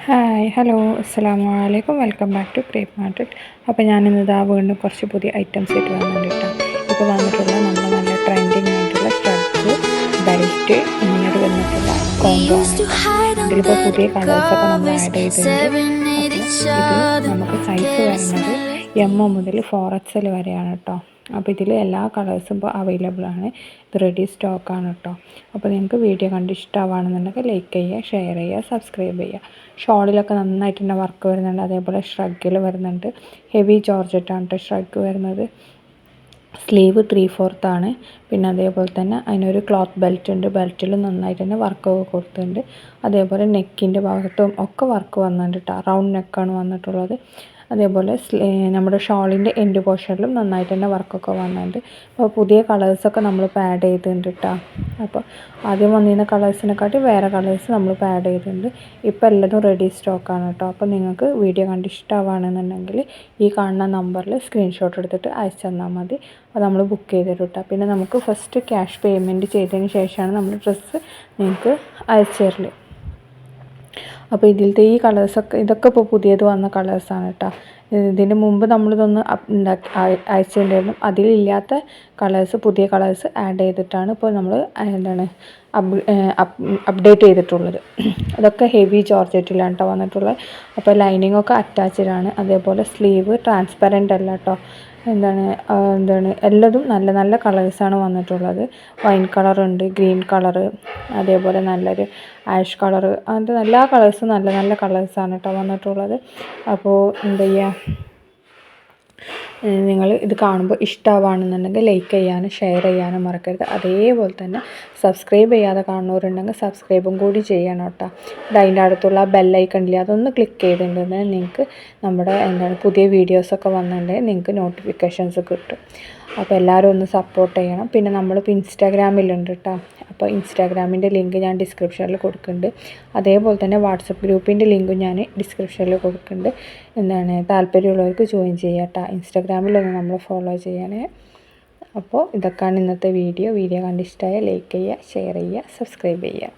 Hi hello അസ്സലാമു അലൈക്കും welcome back to crepe market. അപ്പോൾ ഞാനിന്ന് ഇതാ വീണ്ടും കുറച്ച് പുതിയ ഐറ്റംസ് ആയിട്ട് വന്നിട്ടാണ്. ഇപ്പോൾ വന്നിട്ടുള്ള നല്ല ട്രെൻഡിങ് ആയിട്ടുള്ള സ്റ്റഡ്സ് ബെൽറ്റ് ഇങ്ങനെ വന്നിട്ടുള്ള കോംബോ ആണ്. ഇതിലിപ്പോൾ പുതിയ കളേഴ്സൊക്കെ നമ്മൾ ആഡ് ചെയ്തിട്ടുണ്ട്. അപ്പോൾ ഇത് നമുക്ക് സൈസ് വരുന്നത് എം മുതൽ 4XL വരെയാണ് കേട്ടോ. അപ്പോൾ ഇതിൽ എല്ലാ കളേഴ്സും ഇപ്പോൾ അവൈലബിൾ ആണ്. ഇത് റെഡി സ്റ്റോക്കാണ് കേട്ടോ. അപ്പോൾ നിങ്ങൾക്ക് വീഡിയോ കണ്ട് ഇഷ്ടമാണെന്നുണ്ടെങ്കിൽ ലൈക്ക് ചെയ്യുക, ഷെയർ ചെയ്യുക, സബ്സ്ക്രൈബ് ചെയ്യുക. ഷോളിലൊക്കെ നന്നായിട്ട് തന്നെ വർക്ക് വരുന്നുണ്ട്. അതേപോലെ ഷ്രഗിൽ വരുന്നുണ്ട്. ഹെവി ജോർജറ്റാണ് കേട്ടോ ഷ്രഗ് വരുന്നത്. സ്ലീവ് 3/4 ആണ്. പിന്നെ അതേപോലെ തന്നെ അതിനൊരു ക്ലോത്ത് ബെൽറ്റ് ഉണ്ട്. ബെൽറ്റിൽ നന്നായിട്ട് തന്നെ വർക്കൊക്കെ കൊടുത്തിട്ടുണ്ട്. അതേപോലെ നെക്കിൻ്റെ ഭാഗത്തും ഒക്കെ വർക്ക് വന്നിട്ടുണ്ട് കേട്ടോ. റൗണ്ട് നെക്കാണ് വന്നിട്ടുള്ളത്. അതേപോലെ നമ്മുടെ ഷോളിൻ്റെ എൻഡ് പോർഷനിലും നന്നായിട്ട് തന്നെ വർക്കൊക്കെ വന്നിട്ടുണ്ട്. അപ്പോൾ പുതിയ കളേഴ്സൊക്കെ നമ്മളിപ്പോൾ ആഡ് ചെയ്തിട്ടുണ്ട് കേട്ടോ. അപ്പോൾ ആദ്യം വന്നിരുന്ന കളേഴ്സിനെക്കാട്ടി വേറെ കളേഴ്സ് നമ്മളിപ്പോൾ ആഡ് ചെയ്തിട്ടുണ്ട്. ഇപ്പോൾ എല്ലാതും റെഡി സ്റ്റോക്കാണ് കേട്ടോ. അപ്പോൾ നിങ്ങൾക്ക് വീഡിയോ കണ്ട് ഇഷ്ടമാണെന്നുണ്ടെങ്കിൽ ഈ കാണുന്ന നമ്പറിൽ സ്ക്രീൻഷോട്ട് എടുത്തിട്ട് അയച്ചു തന്നാൽ മതി. അപ്പോൾ നമ്മൾ ബുക്ക് ചെയ്തിട്ട് കേട്ടോ. പിന്നെ നമുക്ക് ഫസ്റ്റ് ക്യാഷ് പേയ്മെൻറ്റ് ചെയ്തതിന് ശേഷമാണ് നമ്മൾ ഡ്രസ്സ് നിങ്ങൾക്ക് അയച്ചു തരൽ. അപ്പോൾ ഇതിലത്തെ ഈ കളേഴ്സൊക്കെ ഇതൊക്കെ ഇപ്പോൾ പുതിയത് വന്ന കളേഴ്സാണ് കേട്ടോ. ഇതിന് മുമ്പ് നമ്മളിതൊന്ന് അയച്ചിട്ടുണ്ടായിരുന്നു. അതിലില്ലാത്ത കളേഴ്സ് പുതിയ കളേഴ്സ് ആഡ് ചെയ്തിട്ടാണ് ഇപ്പോൾ നമ്മൾ അപ്ഡേറ്റ് ചെയ്തിട്ടുള്ളത്. അതൊക്കെ ഹെവി ജോർജറ്റിലാണ് കേട്ടോ വന്നിട്ടുള്ളത്. അപ്പോൾ ലൈനിങ് ഒക്കെ അറ്റാച്ച്ഡ് ആണ്. അതേപോലെ സ്ലീവ് ട്രാൻസ്പെറൻ്റ് അല്ല കേട്ടോ. എല്ലാതും നല്ല കളേഴ്സാണ് വന്നിട്ടുള്ളത്. വൈൻ കളറുണ്ട്, ഗ്രീൻ കളറ്, അതേപോലെ നല്ലൊരു ആഷ് കളറ്, അങ്ങനത്തെ എല്ലാ കളേഴ്സും നല്ല കളേഴ്സാണ് കേട്ടോ വന്നിട്ടുള്ളത്. അപ്പോൾ എന്താ ചെയ്യുക, നിങ്ങൾ ഇത് കാണുമ്പോൾ ഇഷ്ടമാണെന്നുണ്ടെങ്കിൽ ലൈക്ക് ചെയ്യാനും ഷെയർ ചെയ്യാനും മറക്കരുത്. അതേപോലെ തന്നെ സബ്സ്ക്രൈബ് ചെയ്യാതെ കാണുന്നവരുണ്ടെങ്കിൽ സബ്സ്ക്രൈബും കൂടി ചെയ്യണം കേട്ടോ. അതിൻ്റെ അടുത്തുള്ള ബെല്ലൈക്കൺ ഇല്ലേ, അതൊന്ന് ക്ലിക്ക് ചെയ്തിട്ടുണ്ടെങ്കിൽ നിങ്ങൾക്ക് നമ്മുടെ പുതിയ വീഡിയോസൊക്കെ വന്നിട്ടുണ്ടെങ്കിൽ നിങ്ങൾക്ക് നോട്ടിഫിക്കേഷൻസ് കിട്ടും. അപ്പോൾ എല്ലാവരും ഒന്ന് സപ്പോർട്ട് ചെയ്യണം. പിന്നെ നമ്മളിപ്പോൾ ഇൻസ്റ്റാഗ്രാമിലുണ്ട് കേട്ടോ. അപ്പോൾ ഇൻസ്റ്റാഗ്രാമിൻ്റെ ലിങ്ക് ഞാൻ ഡിസ്ക്രിപ്ഷനിൽ കൊടുക്കുന്നുണ്ട്. അതേപോലെ തന്നെ വാട്സപ്പ് ഗ്രൂപ്പിൻ്റെ ലിങ്കും ഞാൻ ഡിസ്ക്രിപ്ഷനിൽ കൊടുക്കുന്നുണ്ട്. താല്പര്യമുള്ളവർക്ക് ജോയിൻ ചെയ്യാം കേട്ടോ. ഇൻസ്റ്റാഗ്രാമിലൊന്ന് നമ്മൾ ഫോളോ ചെയ്യണേ. അപ്പോൾ ഇതൊക്കെയാണ് ഇന്നത്തെ വീഡിയോ കണ്ടിഷ്ടമായ ലൈക്ക് ചെയ്യുക, ഷെയർ ചെയ്യുക, സബ്സ്ക്രൈബ് ചെയ്യുക.